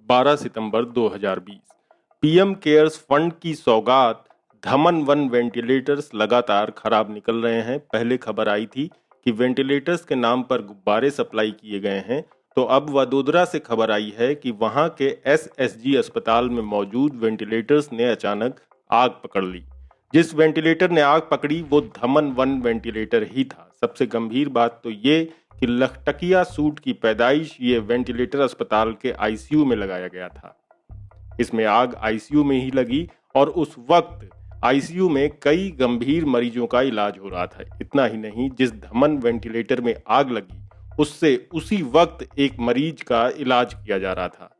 12 सितंबर 2020। PM cares fund की सौगात, धमन-1 ventilators लगातार खराब निकल रहे हैं। पहले खबर आई थी कि वेंटिलेटर्स के नाम पर गुब्बारे सप्लाई किए गए हैं, तो अब वडोदरा से खबर आई है कि वहां के एसएसजी अस्पताल में मौजूद वेंटिलेटर्स ने अचानक आग पकड़ ली। जिस वेंटिलेटर ने आग पकड़ी वो धमन-1 वेंटिलेटर ही था। सबसे गंभीर बात तो ये कि लखटकिया सूट की पैदाइश ये वेंटिलेटर अस्पताल के आईसीयू में लगाया गया था। इसमें आग आईसीयू में ही लगी और उस वक्त आईसीयू में कई गंभीर मरीजों का इलाज हो रहा था। इतना ही नहीं, जिस धमन वेंटिलेटर में आग लगी उससे उसी वक्त एक मरीज का इलाज किया जा रहा था।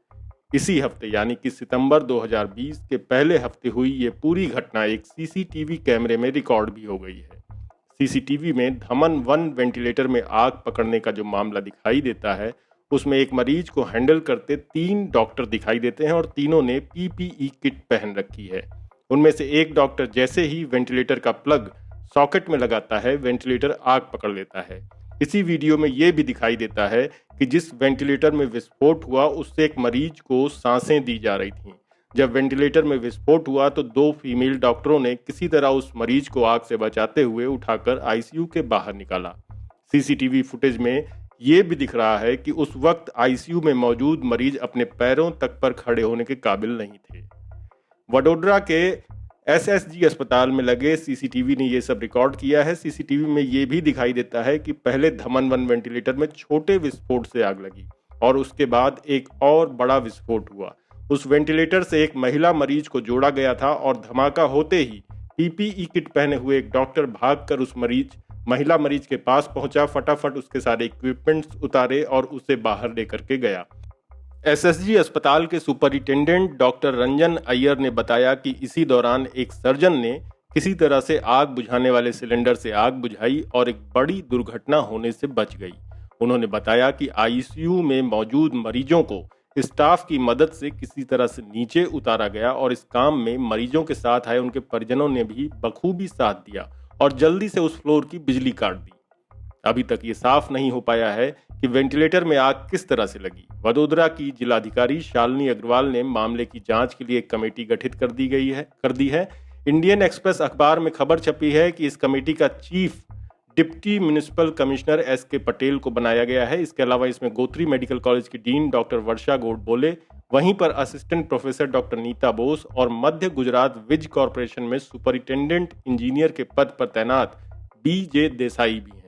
इसी हफ्ते यानी कि सितंबर 2020 के पहले हफ्ते हुई ये पूरी घटना एक सीसीटीवी कैमरे में रिकॉर्ड भी हो गई है। सीसीटीवी में धमन-1 वेंटिलेटर में आग पकड़ने का जो मामला दिखाई देता है, उसमें एक मरीज को हैंडल करते 3 डॉक्टर दिखाई देते हैं और तीनों ने पीपीई किट पहन रखी है। उनमें से एक डॉक्टर जैसे ही वेंटिलेटर का प्लग सॉकेट में लगाता है, वेंटिलेटर आग पकड़ लेता है। इसी वीडियो में ये भी दिखाई देता है कि जिस वेंटिलेटर में विस्फोट हुआ उससे एक मरीज को सांसें दी जा रही थीं। जब वेंटिलेटर में विस्फोट हुआ तो 2 फीमेल डॉक्टरों ने किसी तरह उस मरीज को आग से बचाते हुए उठाकर आईसीयू के बाहर निकाला। सीसीटीवी फुटेज में ये भी दिख रहा है कि उस वक्त आईसीयू में मौजूद मरीज अपने पैरों तक पर खड़े होने के काबिल नहीं थे। वडोदरा के एसएसजी अस्पताल में लगे सीसीटीवी ने ये सब रिकॉर्ड किया है। सीसीटीवी में ये भी दिखाई देता है कि पहले धमन-1 वेंटिलेटर में छोटे विस्फोट से आग लगी और उसके बाद एक और बड़ा विस्फोट हुआ। उस वेंटिलेटर से एक महिला मरीज को जोड़ा गया था और धमाका होते ही पीपीई किट पहने हुए एक डॉक्टर भागकर उस महिला मरीज के पास पहुंचा, फटाफट उसके सारे इक्विपमेंट्स उतारे और उसे बाहर लेकर के गया। एसएसजी अस्पताल के सुपरिटेंडेंट डॉक्टर रंजन अय्यर ने बताया कि इसी दौरान एक सर्जन ने किसी तरह से आग बुझाने वाले सिलेंडर से आग बुझाई और एक बड़ी दुर्घटना होने से बच गई। उन्होंने बताया कि आईसीयू में मौजूद मरीजों को स्टाफ की मदद से किसी तरह से नीचे उतारा गया और इस काम में मरीजों के साथ आए उनके परिजनों ने भी बखूबी साथ दिया और जल्दी से उस फ्लोर की बिजली काट दी। अभी तक ये साफ नहीं हो पाया है कि वेंटिलेटर में आग किस तरह से लगी। वडोदरा की जिलाधिकारी शालिनी अग्रवाल ने मामले की जांच के लिए एक कमेटी गठित कर दी है। इंडियन एक्सप्रेस अखबार में खबर छपी है कि इस कमेटी का chief deputy municipal commissioner S K. Patel को बनाया गया है। इसके अलावा इसमें गोत्री मेडिकल कॉलेज की डीन डॉक्टर वर्षा गोडबोले, वहीं पर assistant professor doctor Nita Bose और मध्य गुजरात विज कॉरपोरेशन में सुपरिटेंडेंट इंजीनियर के पद पर तैनात बी.जे. देसाई भी हैं।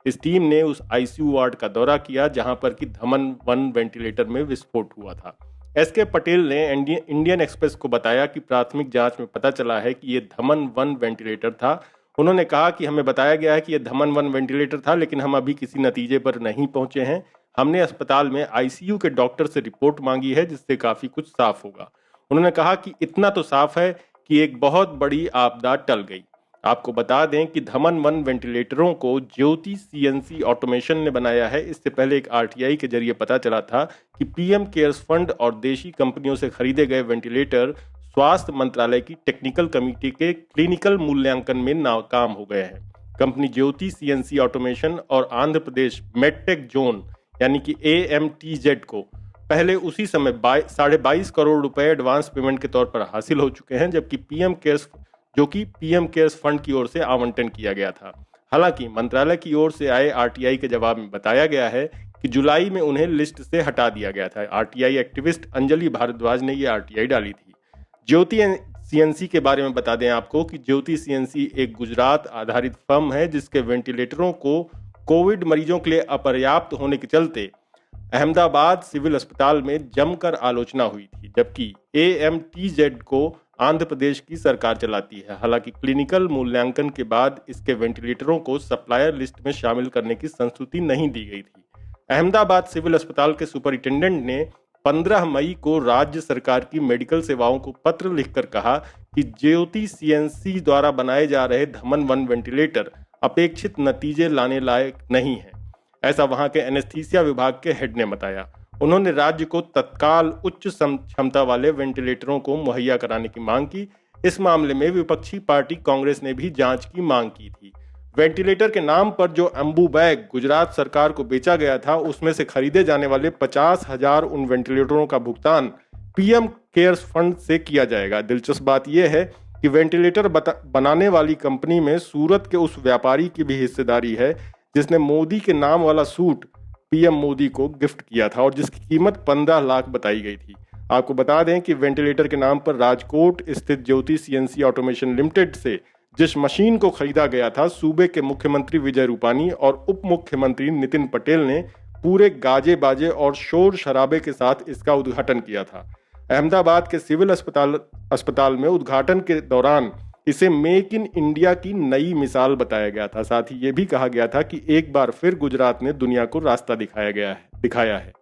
इस टीम ने उस आईसीयू वार्ड का दौरा किया जहां पर कि धमन-1 वेंटिलेटर में विस्फोट हुआ था। एस.के. पटेल ने इंडियन एक्सप्रेस को बताया कि प्राथमिक जांच में पता चला है कि ये धमन-1 वेंटिलेटर था। उन्होंने कहा कि हमें बताया गया है कि यह धमन-1 वेंटिलेटर था, लेकिन हम अभी किसी नतीजे पर नहीं पहुंचे हैं। हमने अस्पताल में आईसीयू के डॉक्टर से रिपोर्ट मांगी है जिससे काफी कुछ साफ होगा। उन्होंने कहा कि इतना तो साफ है कि एक बहुत बड़ी आपदा टल गई। आपको बता दें कि धमन-1 वेंटिलेटरों को ज्योति सीएनसी ऑटोमेशन ने बनाया है। इससे पहले एक आरटीआई के जरिए पता चला था कि पीएम केयर्स फंड और देशी कंपनियों से खरीदे गए वेंटिलेटर स्वास्थ्य मंत्रालय की टेक्निकल कमेटी के क्लिनिकल मूल्यांकन में नाकाम हो गए हैं। कंपनी ज्योति सीएनसी ऑटोमेशन और आंध्र प्रदेश मेडटेक जोन यानी कि AMTZ को पहले उसी समय 22.5 करोड़ रुपए एडवांस पेमेंट के तौर पर हासिल हो चुके हैं, जबकि पीएम केयर्स फंड की ओर से आवंटन किया गया था। हालांकि मंत्रालय की ओर से आए आरटीआई के जवाब में बताया गया है कि जुलाई में उन्हें लिस्ट से हटा दिया गया था। आरटीआई एक्टिविस्ट अंजलि भारद्वाज ने ये आरटीआई डाली थी। ज्योति सीएनसी के बारे में बता दें आपको कि ज्योति सीएनसी एक गुजरात आधारित फर्म है जिसके वेंटिलेटरों को कोविड मरीजों के लिए अपर्याप्त होने के चलते अहमदाबाद सिविल अस्पताल में जमकर आलोचना हुई थी, जबकि AMTZ को आंध्र प्रदेश की सरकार चलाती है। हालांकि क्लिनिकल मूल्यांकन के बाद इसके वेंटिलेटरों को सप्लायर लिस्ट में शामिल करने की संस्तुति नहीं दी गई थी। अहमदाबाद सिविल अस्पताल के सुपरिटेंडेंट ने 15 मई को राज्य सरकार की मेडिकल सेवाओं को पत्र लिखकर कहा कि ज्योति सीएनसी द्वारा बनाए जा रहे धमन-1 वेंटिलेटर अपेक्षित नतीजे लाने लायक नहीं है। ऐसा वहां के एनेस्थीसिया विभाग के हेड ने बताया। उन्होंने राज्य को तत्काल उच्च क्षमता वाले वेंटिलेटरों को मुहैया कराने की मांग की। इस मामले में विपक्षी पार्टी कांग्रेस ने भी जांच की मांग की थी। वेंटिलेटर के नाम पर जो एम्बू बैग गुजरात सरकार को बेचा गया था, उसमें से खरीदे जाने वाले 50,000 उन वेंटिलेटरों का भुगतान पीएम केयर्स फंड से किया जाएगा। दिलचस्प बात यह है कि वेंटिलेटर बनाने वाली कंपनी में सूरत के उस व्यापारी की भी हिस्सेदारी है जिसने मोदी के नाम वाला सूट पीएम मोदी को गिफ्ट किया था और जिसकी कीमत 15 लाख बताई गई थी। आपको बता दें कि वेंटिलेटर के नाम पर राजकोट स्थित ज्योति सीएनसी ऑटोमेशन लिमिटेड से जिस मशीन को खरीदा गया था, सूबे के मुख्यमंत्री विजय रूपानी और उप मुख्यमंत्री नितिन पटेल ने पूरे गाजे बाजे और शोर शराबे के साथ इसका उद्घाटन किया था। अहमदाबाद के सिविल अस्पताल में उद्घाटन के दौरान इसे मेक इन इंडिया की नई मिसाल बताया गया था। साथ ही ये भी कहा गया था कि एक बार फिर गुजरात ने दुनिया को रास्ता दिखाया है।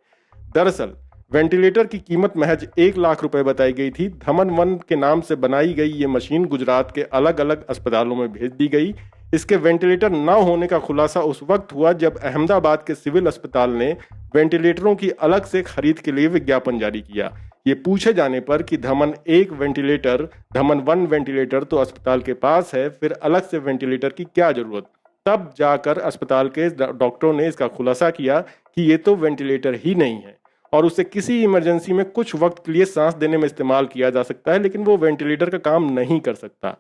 दरअसल वेंटिलेटर की कीमत महज 1 लाख रुपए बताई गई थी। धमन 1 के नाम से बनाई गई ये मशीन गुजरात के अलग अलग अस्पतालों में भेज दी गई। इसके वेंटिलेटर न होने का खुलासा उस वक्त हुआ जब अहमदाबाद के सिविल अस्पताल ने वेंटिलेटरों की अलग से खरीद के लिए विज्ञापन जारी किया। ये पूछे जाने पर कि धमन 1 वेंटिलेटर तो अस्पताल के पास है, फिर अलग से वेंटिलेटर की क्या जरूरत, तब जाकर अस्पताल के डॉक्टरों ने इसका खुलासा किया कि ये तो वेंटिलेटर ही नहीं है और उसे किसी इमरजेंसी में कुछ वक्त के लिए सांस देने में इस्तेमाल किया जा सकता है, लेकिन वो वेंटिलेटर का काम नहीं कर सकता।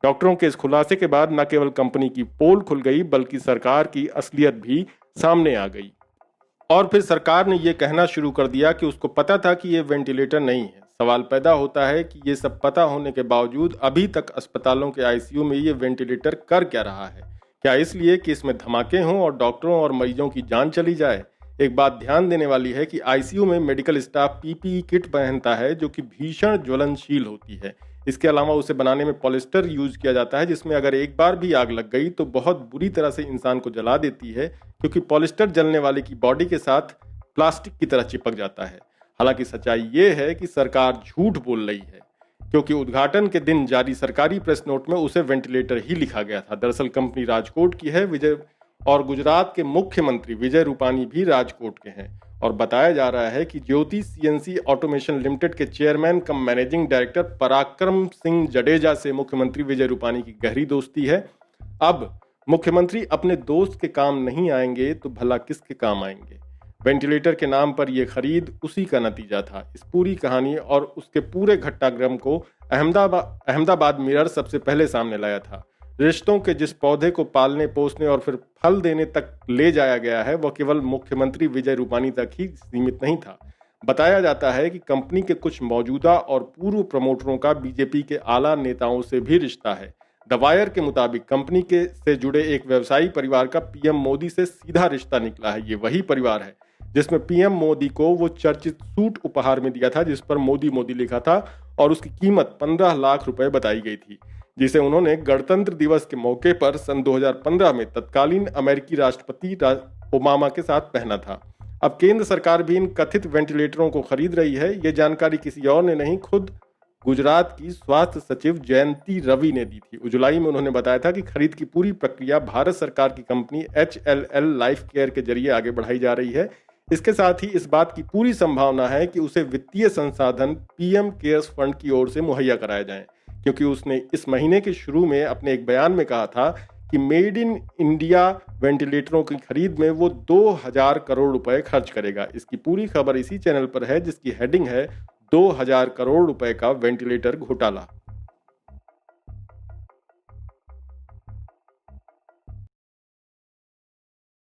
डॉक्टरों के इस खुलासे के बाद न केवल कंपनी की पोल खुल गई बल्कि सरकार की असलियत भी सामने आ गई और फिर सरकार ने यह कहना शुरू कर दिया कि उसको पता था कि ये वेंटिलेटर नहीं है। सवाल पैदा होता है कि ये सब पता होने के बावजूद अभी तक अस्पतालों के आईसीयू में ये वेंटिलेटर कर क्या रहा है? क्या इसलिए कि इसमें धमाके हों और डॉक्टरों और मरीजों की जान चली जाए? एक बात ध्यान देने वाली है कि आईसीयू में मेडिकल स्टाफ पीपीई किट पहनता है जो कि भीषण ज्वलनशील होती है। इसके अलावा उसे बनाने में पॉलिस्टर यूज किया जाता है जिसमें अगर एक बार भी आग लग गई तो बहुत बुरी तरह से इंसान को जला देती है, क्योंकि पॉलिस्टर जलने वाले की बॉडी के साथ प्लास्टिक की तरह चिपक जाता है। हालांकि सच्चाई ये है कि सरकार झूठ बोल रही है, क्योंकि उद्घाटन के दिन जारी सरकारी प्रेस नोट में उसे वेंटिलेटर ही लिखा गया था। दरअसल कंपनी राजकोट की है और गुजरात के मुख्यमंत्री विजय रूपानी भी राजकोट के हैं और बताया जा रहा है कि ज्योति सीएनसी ऑटोमेशन लिमिटेड के चेयरमैन कम मैनेजिंग डायरेक्टर पराक्रम सिंह जडेजा से मुख्यमंत्री विजय रूपानी की गहरी दोस्ती है। अब मुख्यमंत्री अपने दोस्त के काम नहीं आएंगे तो भला किसके काम आएंगे? वेंटिलेटर के नाम पर यह खरीद उसी का नतीजा था। इस पूरी कहानी और उसके पूरे घटनाक्रम को अहमदाबाद मिरर सबसे पहले सामने लाया था। रिश्तों के जिस पौधे को पालने पोसने और फिर फल देने तक ले जाया गया है वह केवल मुख्यमंत्री विजय रूपानी तक ही सीमित नहीं था। बताया जाता है कि कंपनी के कुछ मौजूदा और पूर्व प्रमोटरों का बीजेपी के आला नेताओं से भी रिश्ता है। द वायर के मुताबिक कंपनी के से जुड़े एक व्यवसायी परिवार का पीएम मोदी से सीधा रिश्ता निकला है। ये वही परिवार है जिसमें पीएम मोदी को वो चर्चित सूट उपहार में दिया था जिस पर मोदी मोदी लिखा था और उसकी कीमत 15 लाख रुपए बताई गई थी, जिसे उन्होंने गणतंत्र दिवस के मौके पर सन 2015 में तत्कालीन अमेरिकी राष्ट्रपति ओबामा के साथ पहना था। अब केंद्र सरकार भी इन कथित वेंटिलेटरों को खरीद रही है। ये जानकारी किसी और ने नहीं, खुद गुजरात की स्वास्थ्य सचिव जयंती रवि ने दी थी। जुलाई में उन्होंने बताया था कि खरीद की पूरी प्रक्रिया भारत सरकार की कंपनी HLL लाइफ केयर के जरिए आगे बढ़ाई जा रही है। इसके साथ ही इस बात की पूरी संभावना है कि उसे वित्तीय संसाधन पीएम केयर्स फंड की ओर से मुहैया कराए जाएं, क्योंकि उसने इस महीने के शुरू में अपने एक बयान में कहा था कि मेड इन इंडिया वेंटिलेटरों की खरीद में वो 2000 करोड़ रुपए खर्च करेगा। इसकी पूरी खबर इसी चैनल पर है जिसकी हेडिंग है 2000 करोड़ रुपए का वेंटिलेटर घोटाला।